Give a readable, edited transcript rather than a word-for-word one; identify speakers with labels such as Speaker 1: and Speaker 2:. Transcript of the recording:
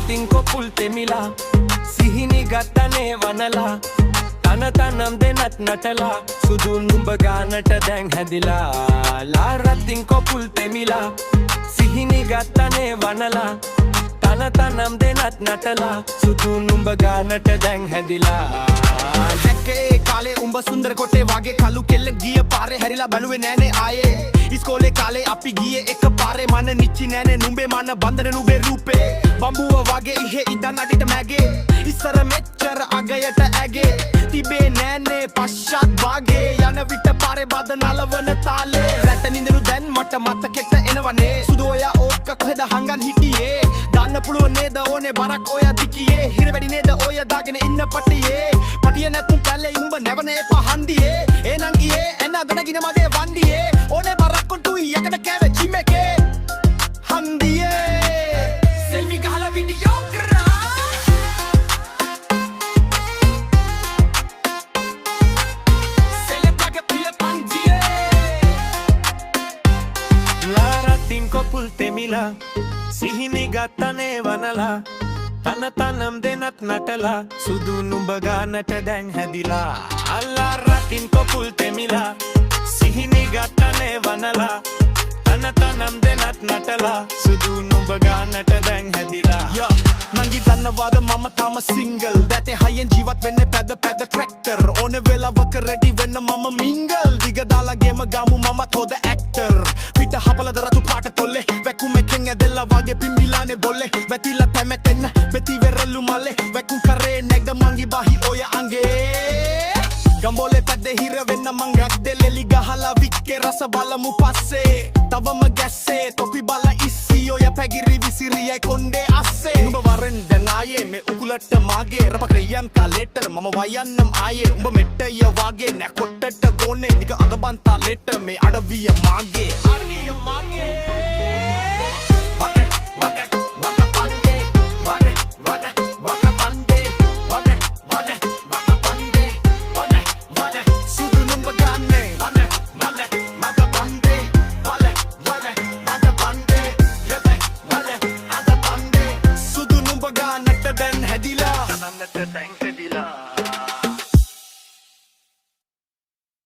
Speaker 1: රතින් කොපුල් තෙමිලා සිහිනි ගත්තනේ වනලා තන තනම් දෙනත් නටලා සුදු නුඹ ගානට දැන් හැදිලා ලා රතින් කොපුල් තෙමිලා සිහිනි ගත්තනේ වනලා තන තනම් දෙනත් නටලා සුදු නුඹ ගානට දැන් හැදිලා
Speaker 2: දැක්කේ කාලේ උඹ සුන්දර කොටේ වගේ කළු කෙල්ල ගිය පාරේ හැරිලා බැලුවේ නෑනේ ආයේ ඉස්කෝලේ කාලේ අපි ගියේ එක පාරේ මන නිච්චි නෑනේ නුඹේ මන බන්දන නුඹේ රූපේ බම්බුව වගේ ඉහෙ ඉදන් අඩිට මැගේ ඉස්සර මෙච්චර අගයට ඇගේ තිබේ නෑනේ පශ්චාත් වාගේ යන විට පාරේ බද නලවන තාලේ රැට නිඳනු දැන් මට මතකෙට එනවනේ සුදු ඔයා ඕක කොහෙද හංගන් හිටියේ දාන්න පුළුවන් නේද ඕනේ බරක් ඔයා දිකියේ හිර වැඩි නේද ඔය දාගෙන ඉන්න පටියේ පටිය නැතුම් පැලේ උඹ නැවනේ පහන්දියේ එනං ගියේ එනගෙන ගින මගේ වන්දියේ ඕනේ බරක් කොටුයි යකට කෑවේ චිමේකේ හන්දියේ සෙල්මි ගහලා වීඩියෝ කරා සෙලපග පිය පන්දියේ
Speaker 1: ලා රතින් කොපුල් තෙමිලා සිහිනි ගත්තනේ වනලා තන තනම් දෙනත් නටලා සුදු නුඹ ගානට දැන් හැදිලා අල්ලා රතින් කොපුල් තෙමිලා සිහිනි ගත්තනේ වනලා තන තනම් දෙනත් නටලා සුදු නුඹ ගානට දැන් හැදිලා
Speaker 2: නංගි දන්නවාද මම තාම සිංගල් දැතේ හයියෙන් ජීවත් වෙන්නේ පැද පැද ට්‍රැක්ටර් ඕනේ වෙලාවක රෙඩි වෙන්න මම මිංගල් දිග දාලා ගේම ගමු මමත් හොද ඇක්ටර් පිට හපලද රතු පාට තොල්ලේ වැකුමෙන් ඇදෙලා වගේ පිම්බිලානේ බොල්ලේ වැතිලා තැමෙතෙන්න වෙති වෙරළු මල්ලේ වැකුම් කරේ නැග්ද මංගි බහි ඔය අංගේ ගම්බෝලේ පැද්දේ හිර වෙන්න මං ගැද්දේ ලෙලි ගහලා වික්කේ රස බලමු පස්සේ තවම ගැස්සේ තොපි බල ඉස්සි ඔය පැගිරි විසිරියයි කොණ්ඩේ අස්සේ උඹ වරෙන් දැන් ආයේ මේ උකුලට මාගේ රප ක්‍රියම් කාලෙට මම වයන්නම් ආයේ උඹ මෙට්ටය වාගේ නැකොට්ටට ගෝනේ නික අගබන් තාලෙට මේ අඩවිය මාගේ